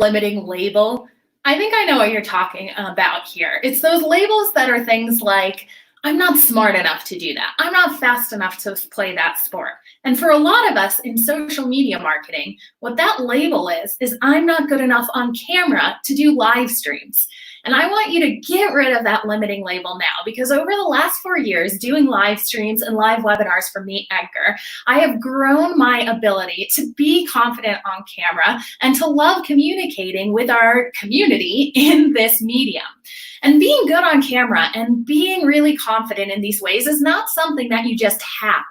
limiting label, I think I know what you're talking about here. It's those labels that are things like, I'm not smart enough to do that. I'm not fast enough to play that sport. And for a lot of us in social media marketing, what that label is I'm not good enough on camera to do live streams. And I want you to get rid of that limiting label now, because over the last 4 years doing live streams and live webinars for Team Edgar, I have grown my ability to be confident on camera and to love communicating with our community in this medium. And being good on camera and being really confident in these ways is not something that you just have.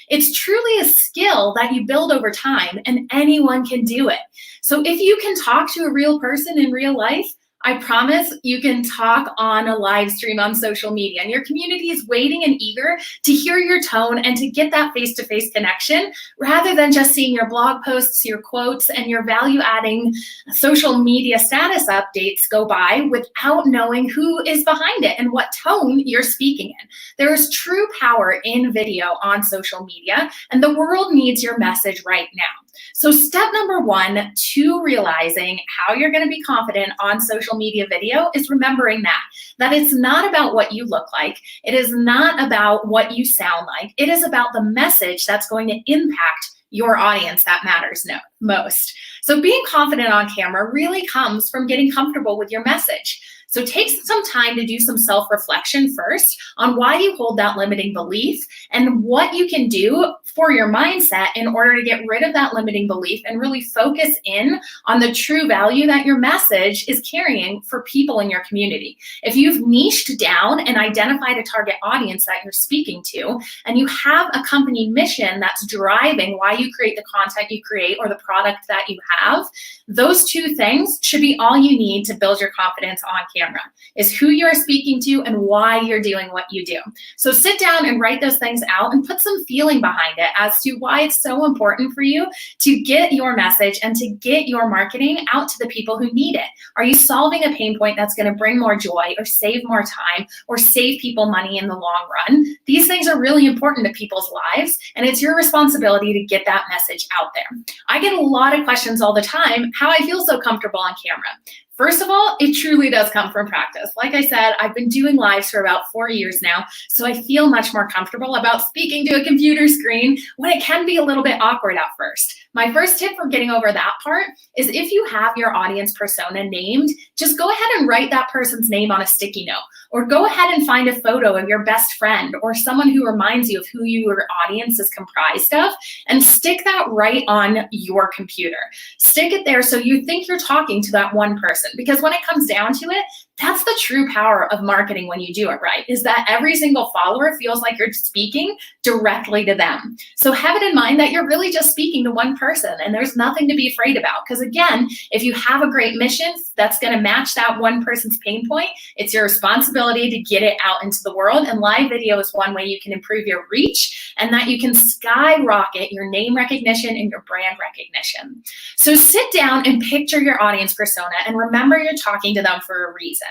It's truly a skill that you build over time, and anyone can do it. So if you can talk to a real person in real life, I promise you can talk on a live stream on social media, and your community is waiting and eager to hear your tone and to get that face-to-face connection rather than just seeing your blog posts, your quotes, and your value-adding social media status updates go by without knowing who is behind it and what tone you're speaking in. There is true power in video on social media, and the world needs your message right now. So step number 1 to realizing how you're going to be confident on social media video is remembering that it's not about what you look like. It is not about what you sound like. It is about the message that's going to impact your audience that matters most. So being confident on camera really comes from getting comfortable with your message. So take some time to do some self-reflection first on why you hold that limiting belief and what you can do for your mindset in order to get rid of that limiting belief and really focus in on the true value that your message is carrying for people in your community. If you've niched down and identified a target audience that you're speaking to, and you have a company mission that's driving why you create the content you create or the product that you have, those 2 things should be all you need to build your confidence on camera, is who you're speaking to and why you're doing what you do. So sit down and write those things out and put some feeling behind it as to why it's so important for you to get your message and to get your marketing out to the people who need it. Are you solving a pain point that's going to bring more joy or save more time or save people money in the long run? These things are really important to people's lives, and it's your responsibility to get that message out there. I get a lot of questions all the time how I feel so comfortable on camera. First of all, it truly does come from practice. Like I said, I've been doing lives for about 4 years now, so I feel much more comfortable about speaking to a computer screen when it can be a little bit awkward at first. My first tip for getting over that part is if you have your audience persona named, just go ahead and write that person's name on a sticky note, or go ahead and find a photo of your best friend or someone who reminds you of who your audience is comprised of, and stick that right on your computer. Stick it there so you think you're talking to that one person. Because when it comes down to it, that's the true power of marketing when you do it right, is that every single follower feels like you're speaking directly to them. So have it in mind that you're really just speaking to one person, and there's nothing to be afraid about. Because again, if you have a great mission that's going to match that one person's pain point, it's your responsibility to get it out into the world. And live video is one way you can improve your reach and that you can skyrocket your name recognition and your brand recognition. So sit down and picture your audience persona and remember you're talking to them for a reason.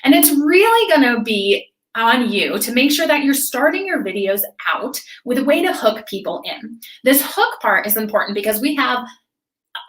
And it's really going to be on you to make sure that you're starting your videos out with a way to hook people in. This hook part is important because we have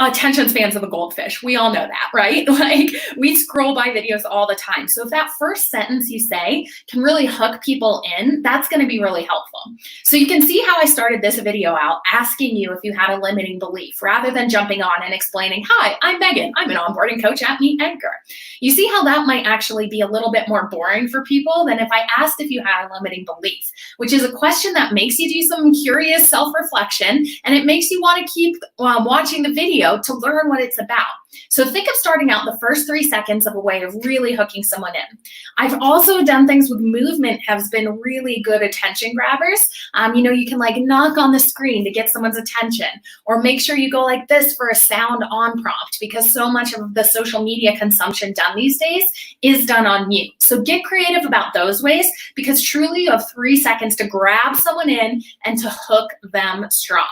attention spans of a goldfish. We all know that, right? Like, we scroll by videos all the time. So if that first sentence you say can really hook people in, that's going to be really helpful. So you can see how I started this video out asking you if you had a limiting belief rather than jumping on and explaining, hi, I'm Megan. I'm an onboarding coach at Team Edgar. You see how that might actually be a little bit more boring for people than if I asked if you had a limiting belief, which is a question that makes you do some curious self-reflection, and it makes you want to keep watching the video to learn what it's about. So think of starting out the first 3 seconds of a way of really hooking someone in. I've also done things with movement has been really good attention grabbers. You can like knock on the screen to get someone's attention, or make sure you go like this for a sound on prompt, because so much of the social media consumption done these days is done on mute. So get creative about those ways, because truly you have 3 seconds to grab someone in and to hook them strong.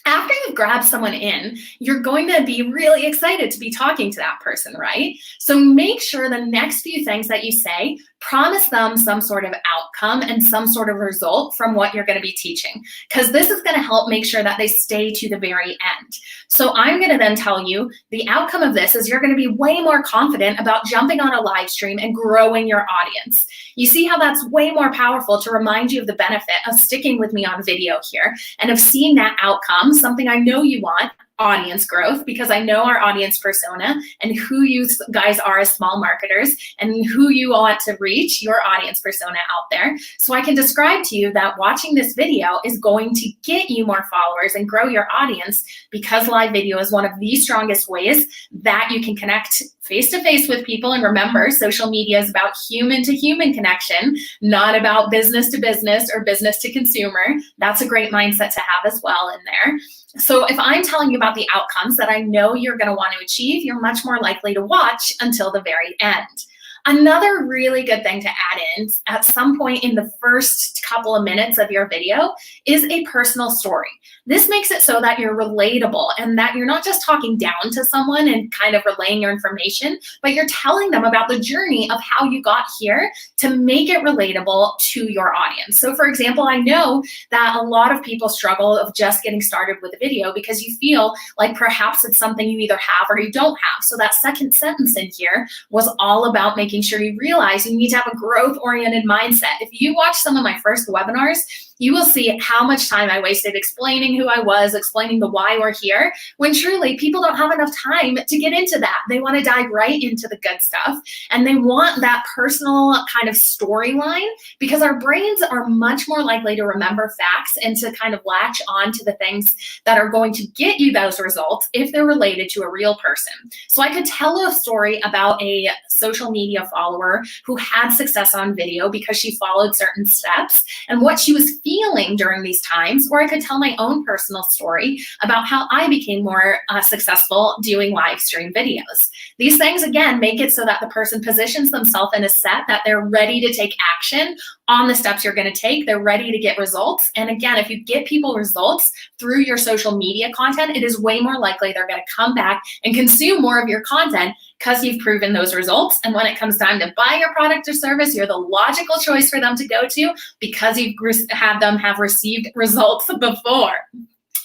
After you've grabbed someone in, you're going to be really excited to be talking to that person, right? So make sure the next few things that you say promise them some sort of outcome and some sort of result from what you're going to be teaching, because this is going to help make sure that they stay to the very end. So I'm going to then tell you the outcome of this is you're going to be way more confident about jumping on a live stream and growing your audience. You see how that's way more powerful to remind you of the benefit of sticking with me on video here and of seeing that outcome, something I know you want, audience growth, because I know our audience persona and who you guys are as small marketers and who you want to reach, your audience persona out there. So I can describe to you that watching this video is going to get you more followers and grow your audience, because live video is one of the strongest ways that you can connect face-to-face with people. And remember, social media is about human-to-human connection, not about business-to-business or business-to-consumer. That's a great mindset to have as well in there. So if I'm telling you about the outcomes that I know you're going to want to achieve, you're much more likely to watch until the very end. Another really good thing to add in at some point in the first couple of minutes of your video is a personal story. This makes it so that you're relatable and that you're not just talking down to someone and kind of relaying your information, but you're telling them about the journey of how you got here to make it relatable to your audience. So for example, I know that a lot of people struggle of just getting started with a video because you feel like perhaps it's something you either have or you don't have. So that second sentence in here was all about making sure you realize you need to have a growth-oriented mindset. If you watch some of my first webinars, you will see how much time I wasted explaining who I was, explaining the why we're here, when truly people don't have enough time to get into that. They want to dive right into the good stuff, and they want that personal kind of storyline, because our brains are much more likely to remember facts and to kind of latch on to the things that are going to get you those results if they're related to a real person. So I could tell a story about a social media follower who had success on video because she followed certain steps and what she was feeling during these times, or I could tell my own personal story about how I became more successful doing live stream videos. These things, again, make it so that the person positions themselves in a set that they're ready to take action on the steps you're going to take. They're ready to get results. And again, if you get people results through your social media content, it is way more likely they're going to come back and consume more of your content because you've proven those results. And when it comes time to buy your product or service, you're the logical choice for them to go to because you've had them have received results before.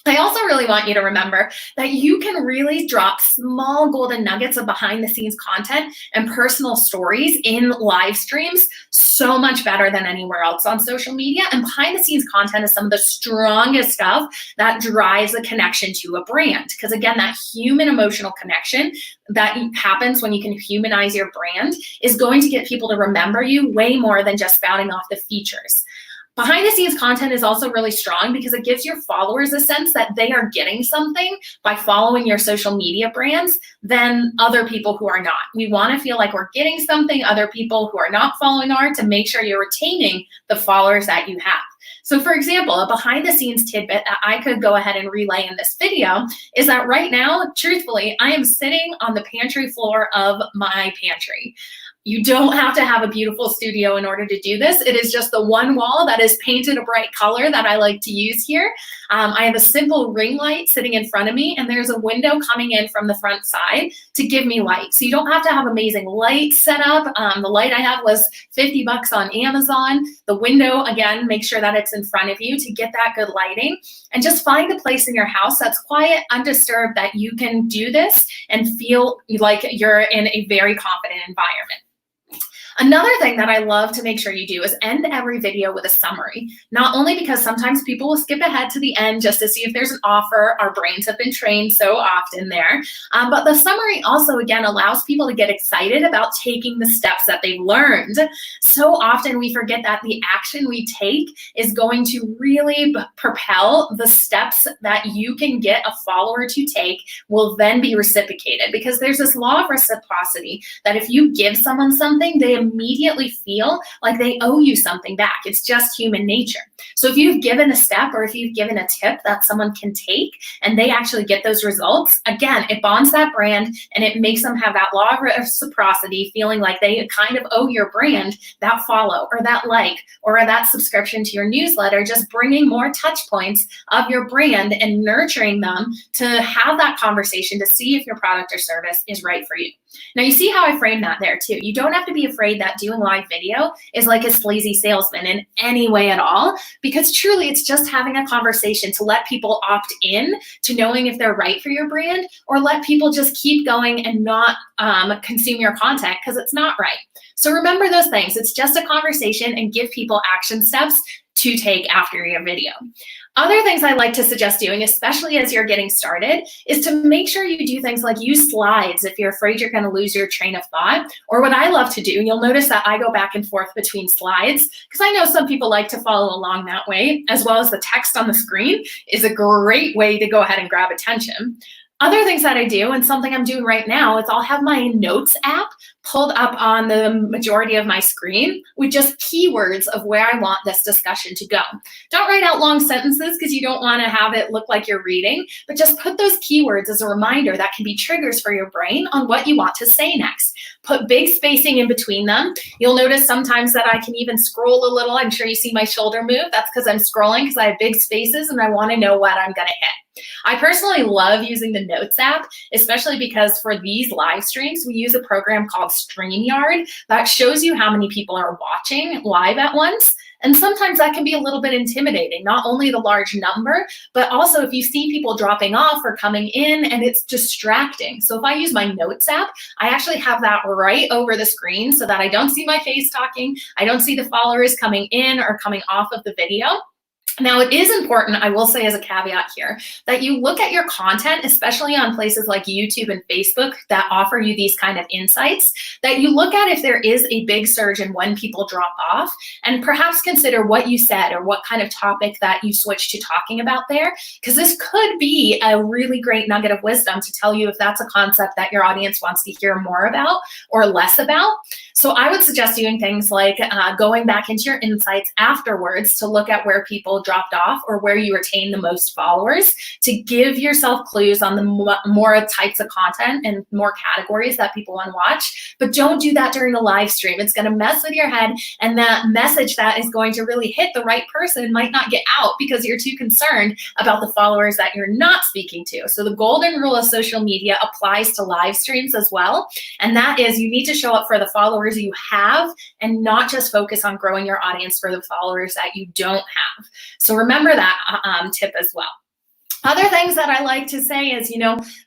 I also really want you to remember that you can really drop small golden nuggets of behind the scenes content and personal stories in live streams so much better than anywhere else on social media. And behind the scenes content is some of the strongest stuff that drives a connection to a brand. Because again, that human emotional connection that happens when you can humanize your brand is going to get people to remember you way more than just spouting off the features. Behind the scenes content is also really strong because it gives your followers a sense that they are getting something by following your social media brands than other people who are not. We want to feel like we're getting something other people who are not following are to make sure you're retaining the followers that you have. So for example, a behind the scenes tidbit that I could go ahead and relay in this video is that right now, truthfully, I am sitting on the pantry floor of my pantry. You don't have to have a beautiful studio in order to do this. It is just the one wall that is painted a bright color that I like to use here. I have a simple ring light sitting in front of me, and there's a window coming in from the front side to give me light. So you don't have to have amazing light set up. The light I have was $50 on Amazon. The window, again, make sure that it's in front of you to get that good lighting. And just find a place in your house that's quiet, undisturbed, that you can do this and feel like you're in a very confident environment. Another thing that I love to make sure you do is end every video with a summary. Not only because sometimes people will skip ahead to the end just to see if there's an offer. Our brains have been trained so often there. But the summary also, again, allows people to get excited about taking the steps that they've learned. So often we forget that the action we take is going to really propel the steps that you can get a follower to take will then be reciprocated, because there's this law of reciprocity that if you give someone something, they immediately feel like they owe you something back. It's just human nature. So if you've given a step or if you've given a tip that someone can take and they actually get those results, again, it bonds that brand and it makes them have that law of reciprocity, feeling like they kind of owe your brand that follow or that like or that subscription to your newsletter, just bringing more touch points of your brand and nurturing them to have that conversation to see if your product or service is right for you. Now, you see how I framed that there too. You don't have to be afraid that doing live video is like a sleazy salesman in any way at all, because truly it's just having a conversation to let people opt in to knowing if they're right for your brand, or let people just keep going and not consume your content because it's not right. So remember those things. It's just a conversation, and give people action steps to take after your video. Other things I like to suggest doing, especially as you're getting started, is to make sure you do things like use slides if you're afraid you're going to lose your train of thought. Or what I love to do, you'll notice that I go back and forth between slides, because I know some people like to follow along that way, as well as the text on the screen is a great way to go ahead and grab attention. Other things that I do, and something I'm doing right now, is I'll have my notes app pulled up on the majority of my screen with just keywords of where I want this discussion to go. Don't write out long sentences because you don't want to have it look like you're reading, but just put those keywords as a reminder that can be triggers for your brain on what you want to say next. Put big spacing in between them. You'll notice sometimes that I can even scroll a little. I'm sure you see my shoulder move. That's because I'm scrolling, because I have big spaces and I want to know what I'm going to hit. I personally love using the Notes app, especially because for these live streams, we use a program called StreamYard that shows you how many people are watching live at once. And sometimes that can be a little bit intimidating, not only the large number, but also if you see people dropping off or coming in, and it's distracting. So if I use my Notes app, I actually have that right over the screen so that I don't see my face talking, I don't see the followers coming in or coming off of the video. Now, it is important, I will say as a caveat here, that you look at your content, especially on places like YouTube and Facebook that offer you these kind of insights, that you look at if there is a big surge in when people drop off, and perhaps consider what you said or what kind of topic that you switched to talking about there, because this could be a really great nugget of wisdom to tell you if that's a concept that your audience wants to hear more about or less about. So I would suggest doing things like going back into your insights afterwards to look at where people dropped off or where you retain the most followers, to give yourself clues on the more types of content and more categories that people want to watch. But don't do that during the live stream. It's going to mess with your head, and that message that is going to really hit the right person might not get out because you're too concerned about the followers that you're not speaking to. So the golden rule of social media applies to live streams as well, and that is you need to show up for the followers you have and not just focus on growing your audience for the followers that you don't have. So remember that tip as well. Other things that I like to say is,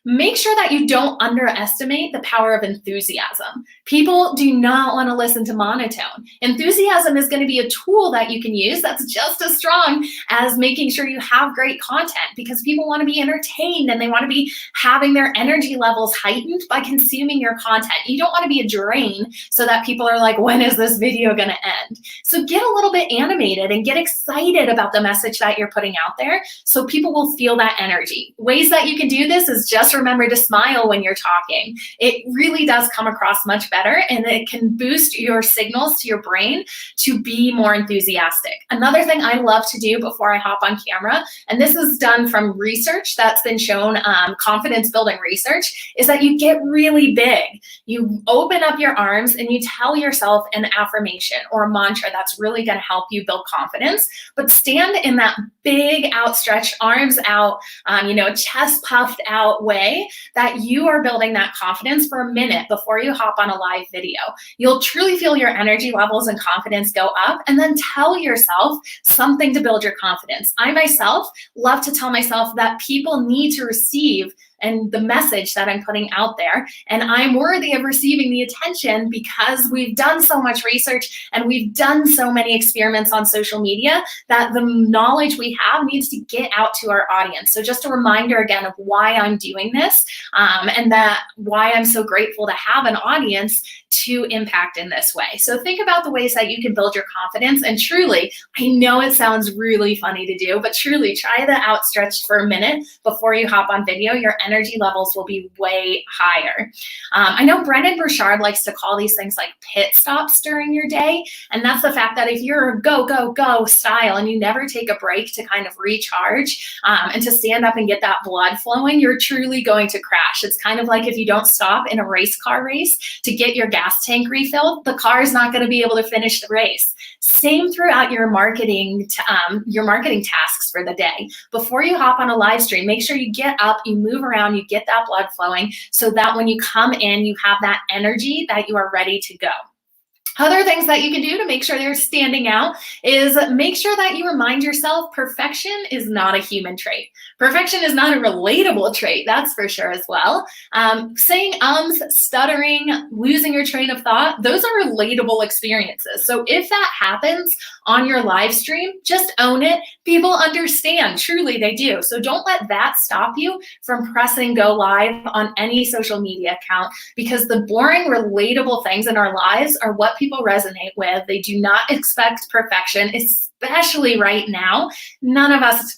make sure that you don't underestimate the power of enthusiasm. People do not want to listen to monotone. Enthusiasm is going to be a tool that you can use that's just as strong as making sure you have great content, because people want to be entertained and they want to be having their energy levels heightened by consuming your content. You don't want to be a drain so that people are like, when is this video going to end? So get a little bit animated and get excited about the message that you're putting out there so people will feel that energy. Ways that you can do this is just remember to smile when you're talking. It really does come across much better, and it can boost your signals to your brain to be more enthusiastic. Another thing I love to do before I hop on camera, and this is done from research that's been shown, confidence building research, is that you get really big. You open up your arms and you tell yourself an affirmation or a mantra that's really going to help you build confidence, but stand in that big outstretched arms out, chest puffed out way that you are building that confidence for a minute before you hop on a live video. You'll truly feel your energy levels and confidence go up, and then tell yourself something to build your confidence. I myself love to tell myself that people need to receive and the message that I'm putting out there, and I'm worthy of receiving the attention because we've done so much research and we've done so many experiments on social media that the knowledge we have needs to get out to our audience. So just a reminder again of why I'm doing this, and that why I'm so grateful to have an audience to impact in this way. So think about the ways that you can build your confidence, and truly, I know it sounds really funny to do, but truly try the outstretched for a minute before you hop on video. Your energy levels will be way higher. I know Brennan Burchard likes to call these things like pit stops during your day, and that's the fact that if you're a go, go, go style and you never take a break to kind of recharge and to stand up and get that blood flowing, you're truly going to crash. It's kind of like if you don't stop in a race car race to get your gas tank refilled, the car is not going to be able to finish the race. Same throughout your marketing tasks for the day. Before you hop on a live stream, make sure you get up, you move around, you get that blood flowing so that when you come in, you have that energy that you are ready to go. Other things that you can do to make sure you're standing out is make sure that you remind yourself perfection is not a human trait. Perfection is not a relatable trait, that's for sure as well. Saying stuttering, losing your train of thought, those are relatable experiences. So if that happens on your live stream, just own it. People understand, truly they do. So don't let that stop you from pressing go live on any social media account, because the boring, relatable things in our lives are what people resonate with. They do not expect perfection, especially right now. None of us,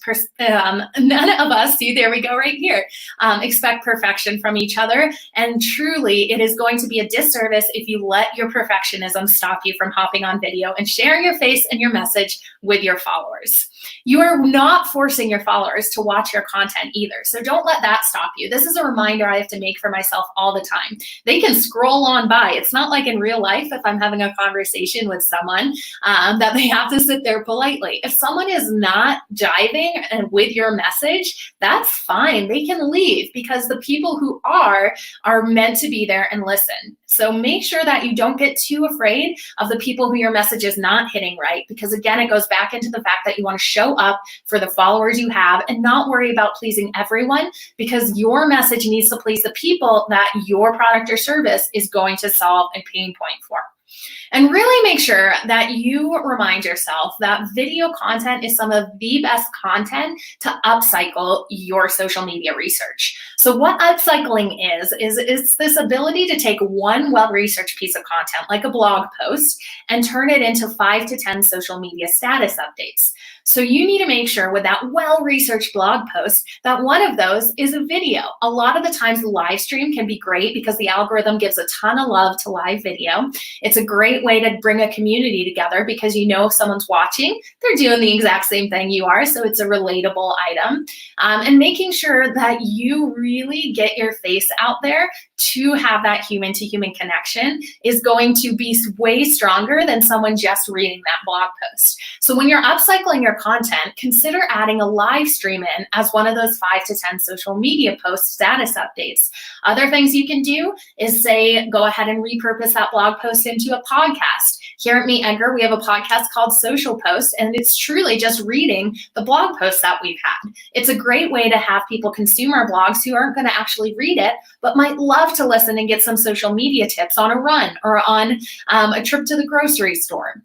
see, there we go right here, expect perfection from each other. And truly, it is going to be a disservice if you let your perfectionism stop you from hopping on video and sharing your face and your message with your followers. You are not forcing your followers to watch your content either. So don't let that stop you. This is a reminder I have to make for myself all the time. They can scroll on by. It's not like in real life, if I'm having a conversation with someone, that they have to sit there politely. If someone is not jiving with your message, that's fine. They can leave, because the people who are meant to be there and listen. So make sure that you don't get too afraid of the people who your message is not hitting right, because again, it goes back into the fact that you want to show up for the followers you have and not worry about pleasing everyone, because your message needs to please the people that your product or service is going to solve a pain point for. And really make sure that you remind yourself that video content is some of the best content to upcycle your social media research. So what upcycling is it's this ability to take one well-researched piece of content, like a blog post, and turn it into 5 to 10 social media status updates. So you need to make sure with that well-researched blog post that one of those is a video. A lot of the times the live stream can be great because the algorithm gives a ton of love to live video. It's a great way to bring a community together because you know if someone's watching, they're doing the exact same thing you are, so it's a relatable item. And making sure that you really get your face out there to have that human-to-human connection is going to be way stronger than someone just reading that blog post. So when you're upcycling your content, consider adding a live stream in as one of those 5 to 10 social media post status updates. Other things you can do is say, go ahead and repurpose that blog post into a podcast. Here at Team Edgar, we have a podcast called Social Post, and it's truly just reading the blog posts that we've had. It's a great way to have people consume our blogs who aren't going to actually read it, but might love to listen and get some social media tips on a run or on a trip to the grocery store.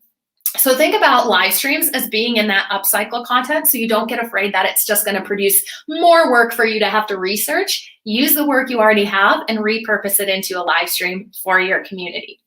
So think about live streams as being in that upcycle content, so you don't get afraid that it's just going to produce more work for you to have to research. Use the work you already have and repurpose it into a live stream for your community.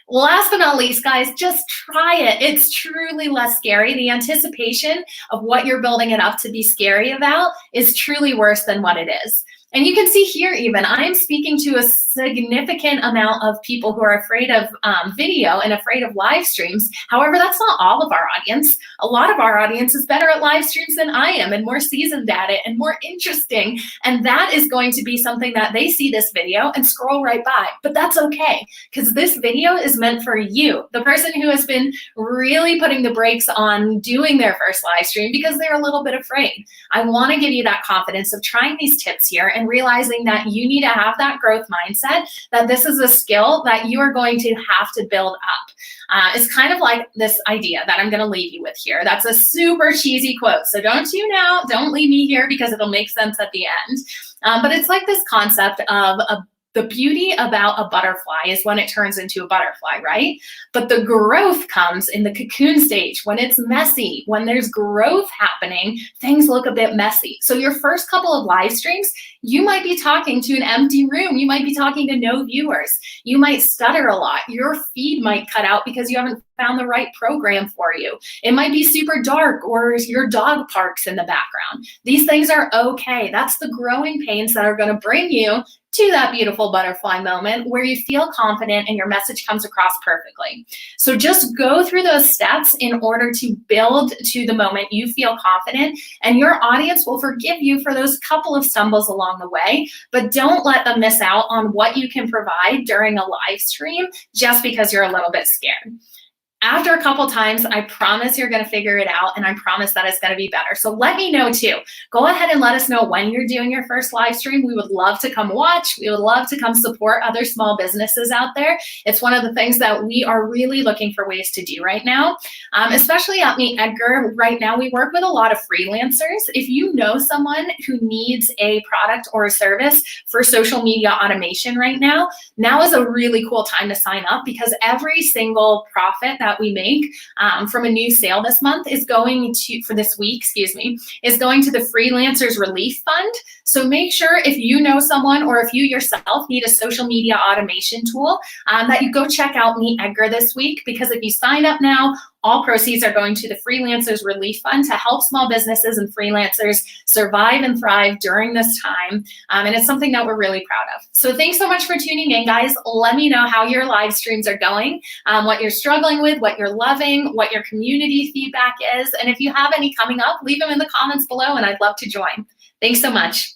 Last but not least, guys, just try it. It's truly less scary. The anticipation of what you're building it up to be scary about is truly worse than what it is. And you can see here even, I'm speaking to a significant amount of people who are afraid of video and afraid of live streams. However, that's not all of our audience. A lot of our audience is better at live streams than I am and more seasoned at it and more interesting. And that is going to be something that they see this video and scroll right by. But that's okay, because this video is meant for you, the person who has been really putting the brakes on doing their first live stream because they're a little bit afraid. I want to give you that confidence of trying these tips here and realizing that you need to have that growth mindset, that this is a skill that you are going to have to build up. It's kind of like this idea that I'm going to leave you with here. That's a super cheesy quote, so don't tune out. Don't leave me here because it'll make sense at the end. But it's like this concept of the beauty about a butterfly is when it turns into a butterfly, right? But the growth comes in the cocoon stage, when it's messy. When there's growth happening, things look a bit messy. So your first couple of live streams, you might be talking to an empty room. You might be talking to no viewers. You might stutter a lot. Your feed might cut out because you haven't found the right program for you. It might be super dark, or your dog parks in the background. These things are okay. That's the growing pains that are going to bring you to that beautiful butterfly moment where you feel confident and your message comes across perfectly. So just go through those steps in order to build to the moment you feel confident, and your audience will forgive you for those couple of stumbles along the way, but don't let them miss out on what you can provide during a live stream just because you're a little bit scared. After a couple times, I promise you're going to figure it out, and I promise that it's going to be better. So let me know too. Go ahead and let us know when you're doing your first live stream. We would love to come watch. We would love to come support other small businesses out there. It's one of the things that we are really looking for ways to do right now, especially at Team Edgar. Right now, we work with a lot of freelancers. If you know someone who needs a product or a service for social media automation right now, now is a really cool time to sign up, because every single profit that we make from a new sale this month is going to, for this week, excuse me, is going to the Freelancers Relief Fund. So make sure, if you know someone or if you yourself need a social media automation tool, that you go check out Team Edgar this week, because if you sign up now, all proceeds are going to the Freelancers Relief Fund to help small businesses and freelancers survive and thrive during this time. And it's something that we're really proud of. So thanks so much for tuning in, guys. Let me know how your live streams are going, what you're struggling with, what you're loving, what your community feedback is. And if you have any coming up, leave them in the comments below, and I'd love to join. Thanks so much.